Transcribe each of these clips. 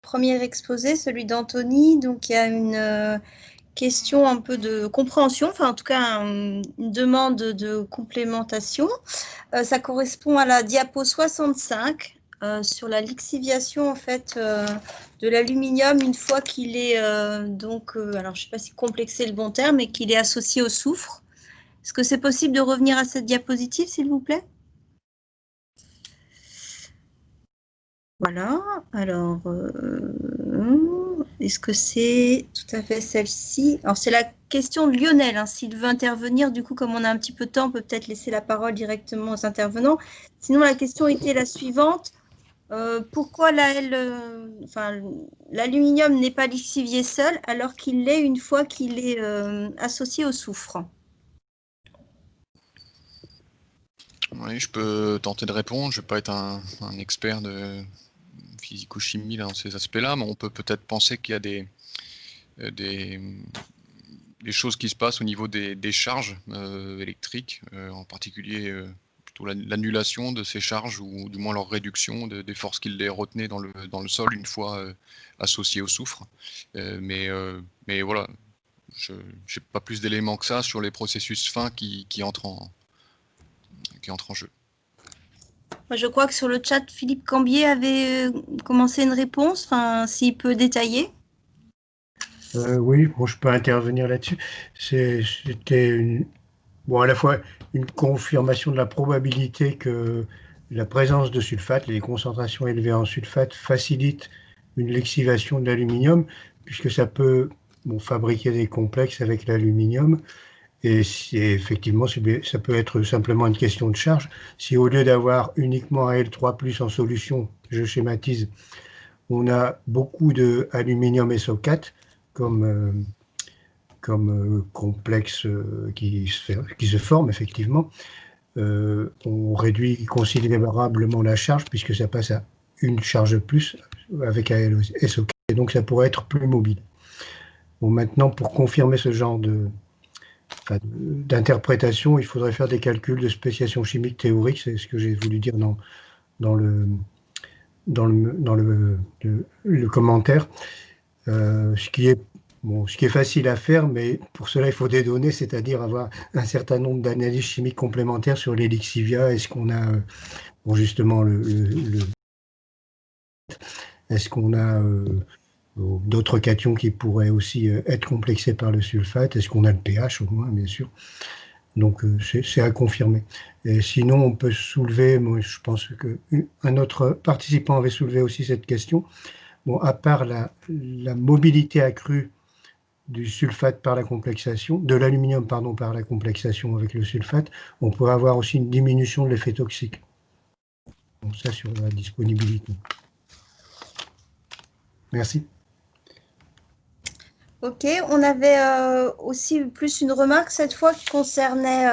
premier exposé, celui d'Anthony. Donc, il y a une question un peu de compréhension, enfin en tout cas une demande de complémentation. Ça correspond à la diapo 65 sur la lixiviation en fait de l'aluminium une fois qu'il est alors je ne sais pas si complexé est le bon terme, mais qu'il est associé au soufre. Est-ce que c'est possible de revenir à cette diapositive, s'il vous plaît? Voilà, alors, est-ce que c'est tout à fait celle-ci? Alors, c'est la question de Lionel, hein. S'il veut intervenir, du coup, comme on a un petit peu de temps, on peut peut-être laisser la parole directement aux intervenants. Sinon, la question était la suivante. Pourquoi l'aluminium n'est pas lixivié seul alors qu'il l'est une fois qu'il est associé au soufre? Oui, je peux tenter de répondre. Je ne vais pas être un expert de physico-chimie dans ces aspects-là, mais on peut peut-être penser qu'il y a des choses qui se passent au niveau des charges électriques, en particulier plutôt l'annulation de ces charges ou du moins leur réduction des forces qui les retenaient dans le sol une fois associées au soufre. Mais voilà, je n'ai pas plus d'éléments que ça sur les processus fins qui entrent en jeu. Je crois que sur le chat, Philippe Cambier avait commencé une réponse, enfin, s'il peut détailler. Oui, bon, je peux intervenir là-dessus. C'était à la fois une confirmation de la probabilité que la présence de sulfate, les concentrations élevées en sulfate, facilitent une lexivation de l'aluminium, puisque ça peut fabriquer des complexes avec l'aluminium. Et effectivement, ça peut être simplement une question de charge. Si au lieu d'avoir uniquement Al3+ en solution, je schématise, on a beaucoup de aluminium SO4 comme complexe qui se forme effectivement, on réduit considérablement la charge puisque ça passe à une charge plus avec ALSO4 et donc ça pourrait être plus mobile. Bon, maintenant, pour confirmer ce genre d'interprétation, il faudrait faire des calculs de spéciation chimique théorique, c'est ce que j'ai voulu dire dans le commentaire, ce qui est facile à faire, mais pour cela, il faut des données, c'est-à-dire avoir un certain nombre d'analyses chimiques complémentaires sur les lixivia. Est-ce qu'on a justement est-ce qu'on a d'autres cations qui pourraient aussi être complexés par le sulfate? Est-ce qu'on a le pH au moins, bien sûr? Donc, c'est à confirmer. Et sinon, on peut soulever, moi, je pense qu'un autre participant avait soulevé aussi cette question. Bon, à part la mobilité accrue du sulfate par la complexation, de l'aluminium, pardon, par la complexation avec le sulfate, on pourrait avoir aussi une diminution de l'effet toxique. Donc ça sur la disponibilité. Merci. Ok, on avait aussi plus une remarque cette fois qui concernait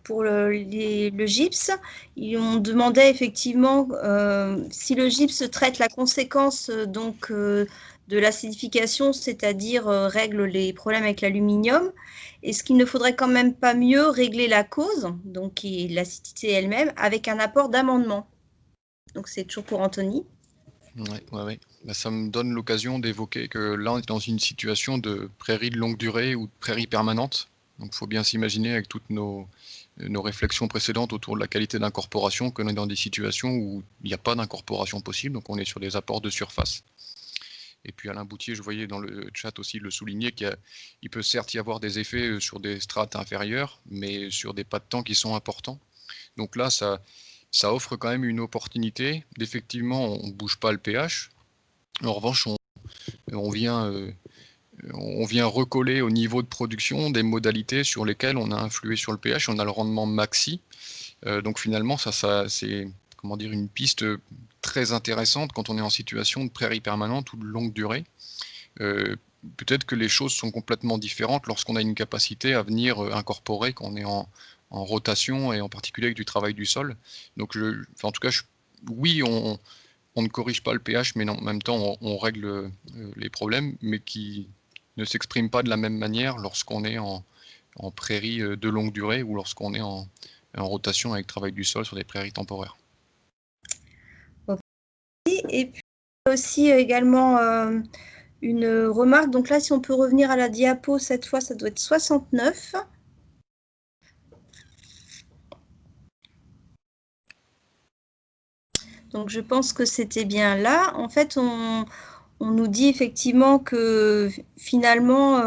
pour le gypse. On demandait effectivement si le gypse traite la conséquence de l'acidification, c'est-à-dire règle les problèmes avec l'aluminium. Est-ce qu'il ne faudrait quand même pas mieux régler la cause, donc qui est l'acidité elle-même, avec un apport d'amendement? Donc c'est toujours pour Anthony. Oui. Bah, ça me donne l'occasion d'évoquer que là, on est dans une situation de prairie de longue durée ou de prairie permanente. Donc, il faut bien s'imaginer avec toutes nos réflexions précédentes autour de la qualité d'incorporation qu'on est dans des situations où il n'y a pas d'incorporation possible. Donc, on est sur des apports de surface. Et puis, Alain Boutier, je voyais dans le chat aussi le souligner qu'il peut certes y avoir des effets sur des strates inférieures, mais sur des pas de temps qui sont importants. Donc là, ça offre quand même une opportunité d'effectivement, on ne bouge pas le pH. En revanche, on vient recoller au niveau de production des modalités sur lesquelles on a influé sur le pH. On a le rendement maxi. Donc finalement, ça c'est une piste très intéressante quand on est en situation de prairie permanente ou de longue durée. Peut-être que les choses sont complètement différentes lorsqu'on a une capacité à venir incorporer quand on est en rotation et en particulier avec du travail du sol. Donc, en tout cas, oui, on ne corrige pas le pH, mais en même temps, on règle les problèmes, mais qui ne s'expriment pas de la même manière lorsqu'on est en prairie de longue durée ou lorsqu'on est en rotation avec travail du sol sur des prairies temporaires. Ok. Et puis, aussi également une remarque. Donc là, si on peut revenir à la diapo, cette fois, ça doit être 69. Donc je pense que c'était bien là. En fait, on nous dit effectivement que finalement,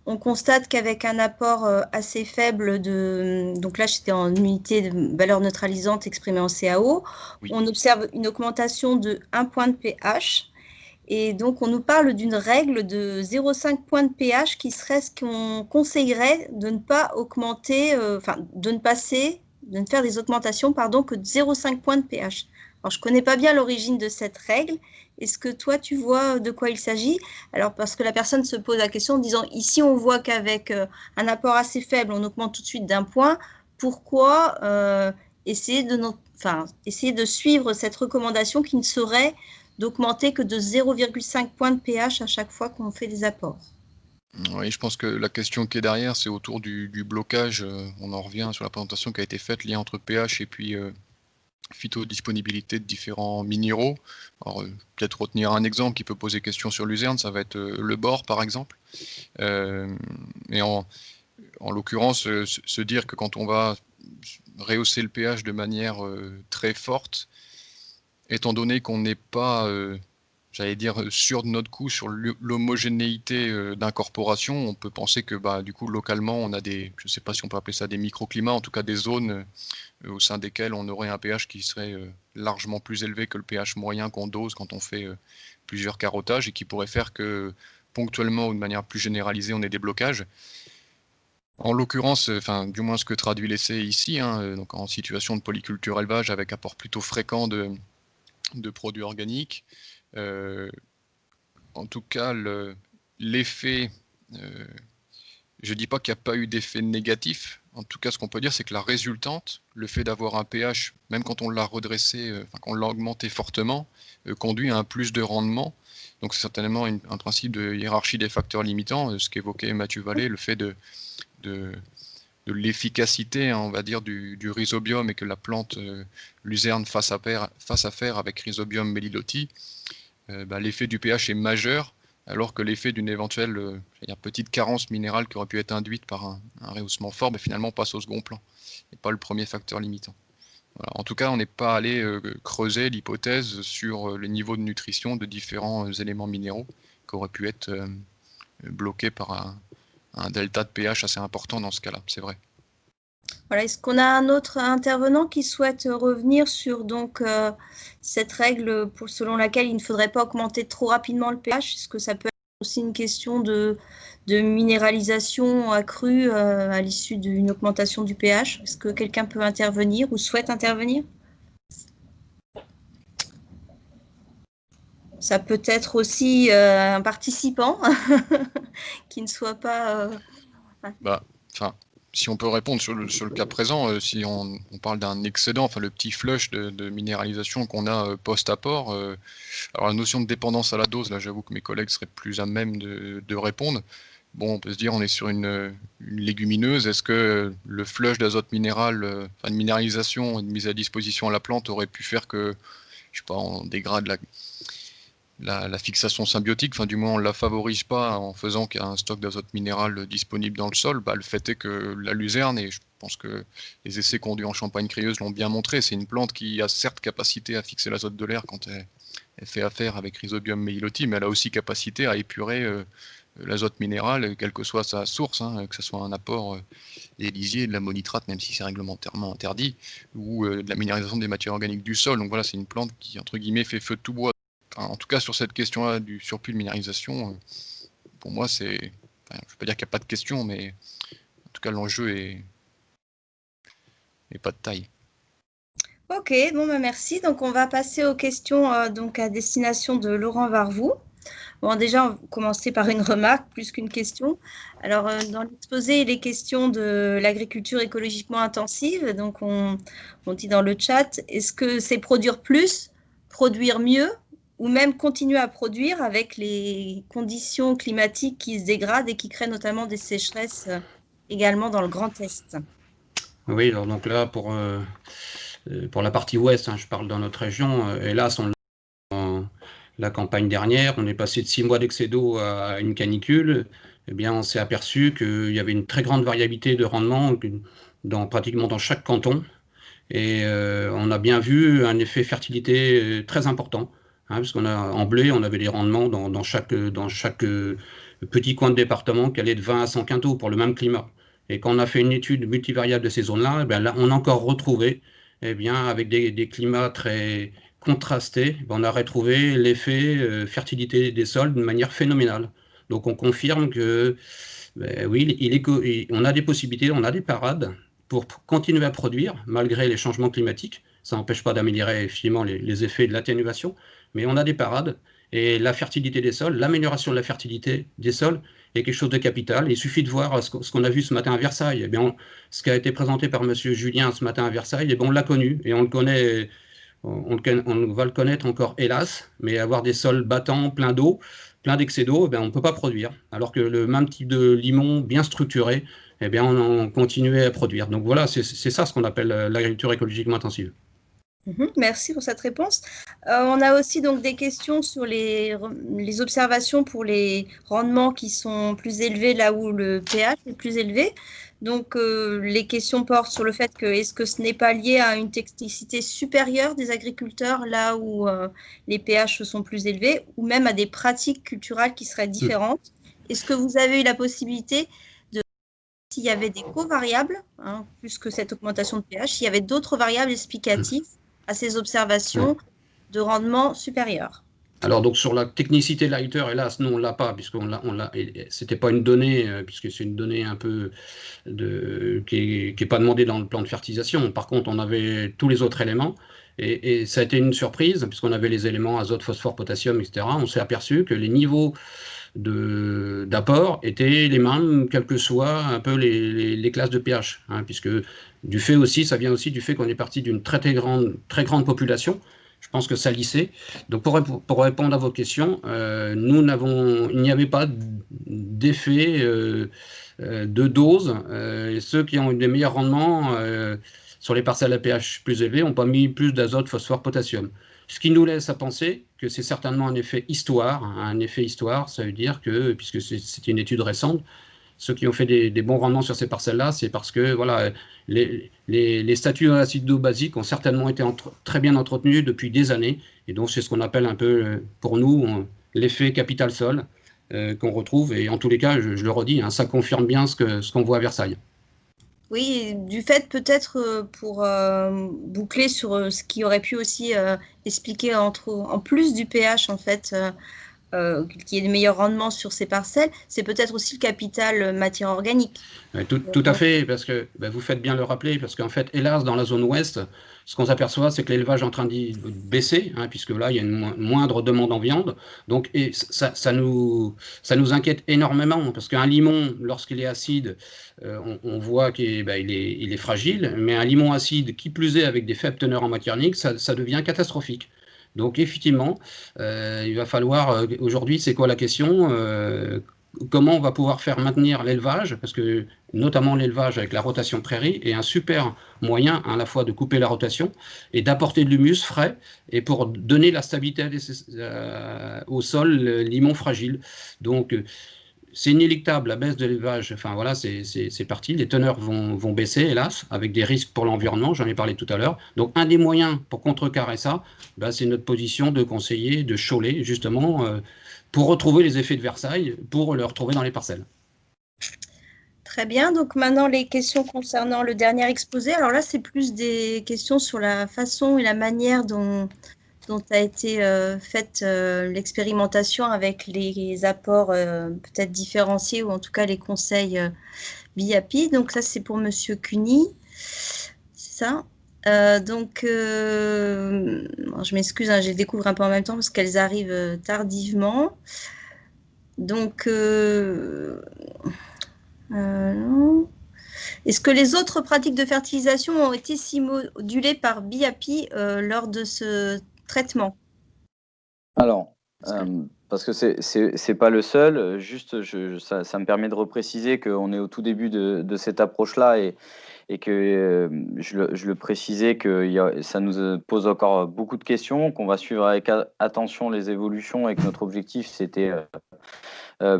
on constate qu'avec un apport assez faible donc là j'étais en unité de valeur neutralisante exprimée en CAO, Oui. on observe une augmentation de 1 point de pH. Et donc, on nous parle d'une règle de 0,5 point de pH qui serait ce qu'on conseillerait de ne pas augmenter, de ne faire des augmentations, que de 0,5 point de pH. Alors, je ne connais pas bien l'origine de cette règle. Est-ce que toi, tu vois de quoi il s'agit? Alors, parce que la personne se pose la question en disant, ici, on voit qu'avec un apport assez faible, on augmente tout de suite d'1 point. Pourquoi essayer de suivre cette recommandation qui ne serait d'augmenter que de 0,5 point de pH à chaque fois qu'on fait des apports? Oui, je pense que la question qui est derrière, c'est autour du blocage. On en revient sur la présentation qui a été faite, lien entre pH et puis phytodisponibilité de différents minéraux. Alors, peut-être retenir un exemple qui peut poser question sur luzerne, ça va être le bore, par exemple. Et en l'occurrence, se dire que quand on va rehausser le pH de manière très forte, étant donné qu'on n'est pas, j'allais dire, sûr de notre coup sur l'homogénéité d'incorporation, on peut penser que du coup, localement, on a des, je ne sais pas si on peut appeler ça des microclimats, en tout cas des zones au sein desquelles on aurait un pH qui serait largement plus élevé que le pH moyen qu'on dose quand on fait plusieurs carottages et qui pourrait faire que ponctuellement ou de manière plus généralisée, on ait des blocages. En l'occurrence, du moins ce que traduit l'essai ici, donc en situation de polyculture élevage avec apport plutôt fréquent de produits organiques. En tout cas, l'effet, je ne dis pas qu'il n'y a pas eu d'effet négatif. En tout cas, ce qu'on peut dire, c'est que la résultante, le fait d'avoir un pH, même quand on l'a redressé, quand on l'a augmenté fortement, conduit à un plus de rendement. Donc c'est certainement un principe de hiérarchie des facteurs limitants, ce qu'évoquait Mathieu Vallée, le fait de l'efficacité, on va dire, du rhizobium et que la plante luzerne fasse à faire avec Rhizobium meliloti, l'effet du pH est majeur, alors que l'effet d'une éventuelle petite carence minérale qui aurait pu être induite par un rehaussement fort, finalement passe au second plan, et pas le premier facteur limitant. Voilà. En tout cas, on n'est pas allé creuser l'hypothèse sur les niveaux de nutrition de différents éléments minéraux qui auraient pu être bloqués par un delta de pH assez important dans ce cas-là, c'est vrai. Voilà, est-ce qu'on a un autre intervenant qui souhaite revenir sur cette règle selon laquelle il ne faudrait pas augmenter trop rapidement le pH? Est-ce que ça peut être aussi une question de minéralisation accrue à l'issue d'une augmentation du pH? Est-ce que quelqu'un peut intervenir ou souhaite intervenir? Ça peut être aussi un participant qui ne soit pas... Si on peut répondre sur le cas présent, si on parle d'un excédent, le petit flush de minéralisation qu'on a post-apport, alors la notion de dépendance à la dose, là j'avoue que mes collègues seraient plus à même de répondre. Bon, on peut se dire on est sur une légumineuse, est-ce que le flush d'azote minéral, de minéralisation et de mise à disposition à la plante aurait pu faire que, je sais pas, on dégrade la fixation symbiotique, du moins on ne la favorise pas en faisant qu'il y a un stock d'azote minéral disponible dans le sol. Le fait est que la luzerne, et je pense que les essais conduits en Champagne-Crieuse l'ont bien montré, c'est une plante qui a certes capacité à fixer l'azote de l'air quand elle fait affaire avec Rhizobium meliloti, mais elle a aussi capacité à épurer l'azote minéral, quelle que soit sa source, que ce soit un apport des lisiers, de l'ammonitrate, même si c'est réglementairement interdit, ou de la minéralisation des matières organiques du sol. Donc voilà, c'est une plante qui, entre guillemets, fait feu de tout bois. En tout cas, sur cette question-là du surplus de minéralisation, pour moi, je ne vais pas dire qu'il n'y a pas de question, mais en tout cas, l'enjeu est pas de taille. Ok, merci. Donc, on va passer aux questions à destination de Laurent Varvoux. Bon, déjà, on va commencer par une remarque plus qu'une question. Alors, dans l'exposé, il est question de l'agriculture écologiquement intensive. Donc, on dit dans le chat, est-ce que c'est produire plus, produire mieux, ou même continuer à produire avec les conditions climatiques qui se dégradent et qui créent notamment des sécheresses également dans le Grand Est? Oui, alors donc là, pour la partie ouest, je parle dans notre région, hélas, la campagne dernière, on est passé de 6 mois d'excès d'eau à une canicule. Eh bien, on s'est aperçu qu'il y avait une très grande variabilité de rendement pratiquement dans chaque canton. Et on a bien vu un effet fertilité très important. Parce en blé, on avait des rendements dans chaque petit coin de département qui allait de 20 à 100 quintaux pour le même climat. Et quand on a fait une étude multivariable de ces zones-là, là, on a encore retrouvé, avec des climats très contrastés, on a retrouvé l'effet fertilité des sols d'une manière phénoménale. Donc on confirme que, oui, on a des possibilités, on a des parades pour continuer à produire malgré les changements climatiques. Ça n'empêche pas d'améliorer effectivement les effets de l'atténuation, mais on a des parades. Et la fertilité des sols, l'amélioration de la fertilité des sols est quelque chose de capital. Il suffit de voir ce qu'on a vu ce matin à Versailles. Ce qui a été présenté par M. Julien ce matin à Versailles, on l'a connu et on le connaît. On va le connaître encore, hélas, mais avoir des sols battants, pleins d'eau, plein d'excès d'eau, on ne peut pas produire. Alors que le même type de limon bien structuré, on continuait à produire. Donc voilà, c'est ça ce qu'on appelle l'agriculture écologiquement intensive. Merci pour cette réponse. On a aussi donc des questions sur les observations pour les rendements qui sont plus élevés là où le pH est plus élevé. Donc, les questions portent sur le fait que est-ce que ce n'est pas lié à une technicité supérieure des agriculteurs là où les pH sont plus élevés, ou même à des pratiques culturales qui seraient différentes. Est-ce que vous avez eu la possibilité de s'il y avait des covariables, plus que cette augmentation de pH, il y avait d'autres variables explicatives à ces observations de rendement supérieur? Alors, donc, sur la technicité de l'agriculteur, hélas, non, on ne l'a pas, c'était pas une donnée, puisque c'est une donnée un peu qui n'est pas demandée dans le plan de fertilisation. Par contre, on avait tous les autres éléments, et ça a été une surprise, puisqu'on avait les éléments azote, phosphore, potassium, etc. On s'est aperçu que les niveaux d'apport étaient les mêmes, quelles que soient un peu les classes de pH, puisque ça vient aussi du fait qu'on est parti d'une très grande population. Je pense que ça lissait. Donc, pour répondre à vos questions, il n'y avait pas d'effet de dose. Et ceux qui ont eu des meilleurs rendements sur les parcelles à pH plus élevés n'ont pas mis plus d'azote, phosphore, potassium. Ce qui nous laisse à penser que c'est certainement un effet histoire. Un effet histoire, ça veut dire que, puisque c'est une étude récente, ceux qui ont fait des bons rendements sur ces parcelles-là, c'est parce que voilà, les statuts acido basiques ont certainement été très bien entretenus depuis des années. Et donc, c'est ce qu'on appelle un peu, pour nous, l'effet capital sol qu'on retrouve. Et en tous les cas, je le redis, ça confirme bien ce qu'on voit à Versailles. Oui, du fait peut-être pour boucler sur ce qui aurait pu aussi expliquer en plus du pH, en fait, qu'il y ait de meilleurs rendements sur ces parcelles, c'est peut-être aussi le capital matière organique. Tout à fait, parce que vous faites bien le rappeler, parce qu'en fait, hélas, dans la zone ouest, ce qu'on s'aperçoit, c'est que l'élevage est en train de baisser, puisque là, il y a une moindre demande en viande. Donc, et ça nous inquiète énormément, parce qu'un limon, lorsqu'il est acide, on voit qu'il est fragile, mais un limon acide, qui plus est avec des faibles teneurs en matière organique, ça devient catastrophique. Donc, effectivement, il va falloir, aujourd'hui, c'est quoi la question comment on va pouvoir faire maintenir l'élevage, parce que notamment l'élevage avec la rotation prairie est un super moyen à la fois de couper la rotation et d'apporter de l'humus frais et pour donner la stabilité au sol limon fragile. Donc c'est inéluctable la baisse de l'élevage, enfin voilà, c'est parti, les teneurs vont baisser hélas, avec des risques pour l'environnement, j'en ai parlé tout à l'heure. Donc un des moyens pour contrecarrer ça, c'est notre position de conseiller de Cholet, justement, pour retrouver les effets de Versailles, pour le retrouver dans les parcelles. Très bien, donc maintenant les questions concernant le dernier exposé. Alors là, c'est plus des questions sur la façon et la manière dont a été faite l'expérimentation avec les apports peut-être différenciés ou en tout cas les conseils BIAPI. Donc ça, c'est pour Monsieur Cuny, c'est ça. Donc, je m'excuse, je les découvre un peu en même temps parce qu'elles arrivent tardivement. Donc, non. Est-ce que les autres pratiques de fertilisation ont été simulées par BIAPI lors de ce traitement? Alors, parce que c'est pas le seul, juste ça me permet de repréciser qu'on est au tout début de cette approche-là et que je le précisais que ça nous pose encore beaucoup de questions, qu'on va suivre avec attention les évolutions et que notre objectif c'était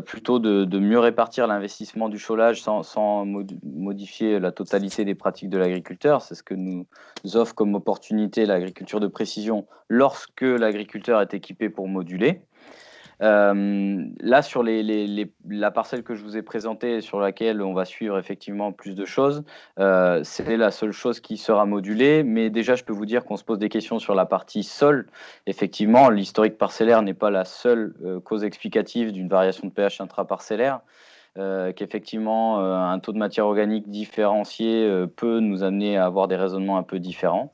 plutôt de mieux répartir l'investissement du chaulage sans modifier la totalité des pratiques de l'agriculteur. C'est ce que nous offre comme opportunité l'agriculture de précision lorsque l'agriculteur est équipé pour moduler. Là, sur la parcelle que je vous ai présentée, sur laquelle on va suivre effectivement plus de choses, c'est la seule chose qui sera modulée. Mais déjà, je peux vous dire qu'on se pose des questions sur la partie sol. Effectivement, l'historique parcellaire n'est pas la seule cause explicative d'une variation de pH intraparcellaire. Qu'effectivement, un taux de matière organique différencié peut nous amener à avoir des raisonnements un peu différents.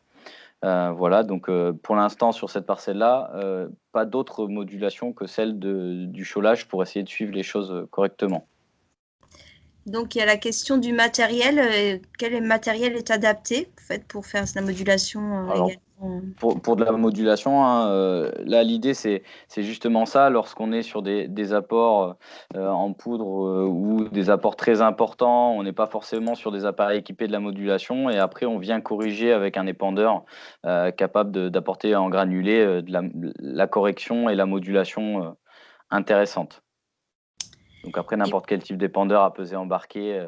Voilà, donc pour l'instant, sur cette parcelle-là, pas d'autre modulation que celle du chaulage pour essayer de suivre les choses correctement. Donc, il y a la question du matériel. Quel matériel est adapté en fait, pour faire la modulation également? Pour de la modulation, hein, là, l'idée, c'est justement ça. Lorsqu'on est sur des apports en poudre ou des apports très importants, on n'est pas forcément sur des appareils équipés de la modulation. Et après, on vient corriger avec un épandeur capable d'apporter en granulé la correction et la modulation intéressante. Donc après, n'importe quel type d'épandeur à pesée embarqué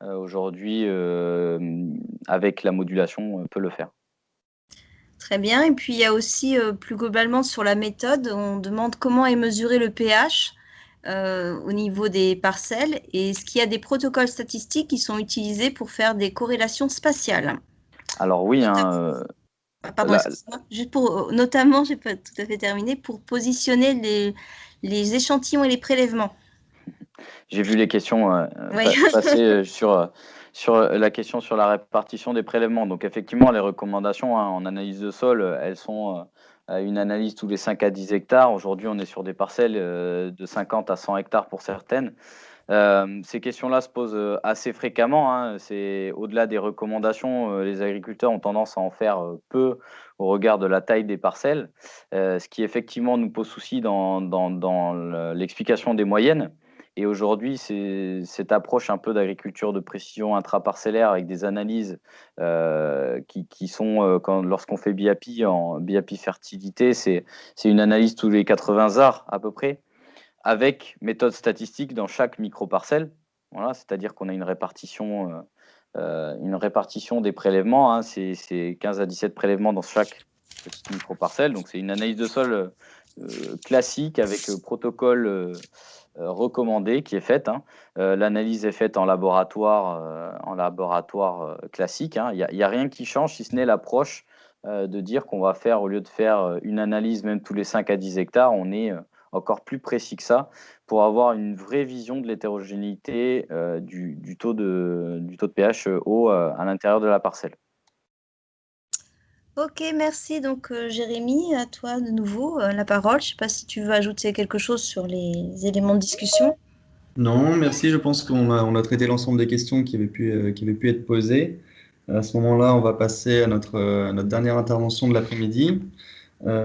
aujourd'hui, avec la modulation, peut le faire. Très bien. Et puis, il y a aussi, plus globalement, sur la méthode, on demande comment est mesuré le pH au niveau des parcelles et est-ce qu'il y a des protocoles statistiques qui sont utilisés pour faire des corrélations spatiales? Alors oui, pardon, excuse-moi. Juste pour, notamment, je n'ai pas tout à fait terminé, pour positionner les échantillons et les prélèvements. J'ai vu les questions passer sur la question sur la répartition des prélèvements. Donc effectivement, les recommandations en analyse de sol, elles sont une analyse tous les 5 à 10 hectares. Aujourd'hui, on est sur des parcelles de 50 à 100 hectares pour certaines. Ces questions-là se posent assez fréquemment. Hein. C'est au-delà des recommandations, les agriculteurs ont tendance à en faire peu au regard de la taille des parcelles, ce qui effectivement nous pose souci dans l'explication des moyennes. Et aujourd'hui, c'est cette approche un peu d'agriculture de précision intraparcellaire avec des analyses qui sont, lorsqu'on fait BIAPI, en BIAPI fertilité, c'est une analyse tous les 80 arts à peu près, avec méthode statistique dans chaque micro-parcelle. Voilà, c'est-à-dire qu'on a une répartition des prélèvements. Hein, c'est 15 à 17 prélèvements dans chaque petite micro-parcelle. Donc c'est une analyse de sol classique avec protocole recommandé qui est faite. Hein. L'analyse est faite en laboratoire classique. Hein. Il n'y a rien qui change si ce n'est l'approche de dire qu'on va faire, au lieu de faire une analyse même tous les 5 à 10 hectares, on est encore plus précis que ça pour avoir une vraie vision de l'hétérogénéité du taux de pH haut à l'intérieur de la parcelle. Ok, merci. Donc, Jérémy, à toi de nouveau la parole. Je ne sais pas si tu veux ajouter quelque chose sur les éléments de discussion. Non, merci. Je pense qu'on a traité l'ensemble des questions qui avaient pu être posées. À ce moment-là, on va passer à notre dernière intervention de l'après-midi.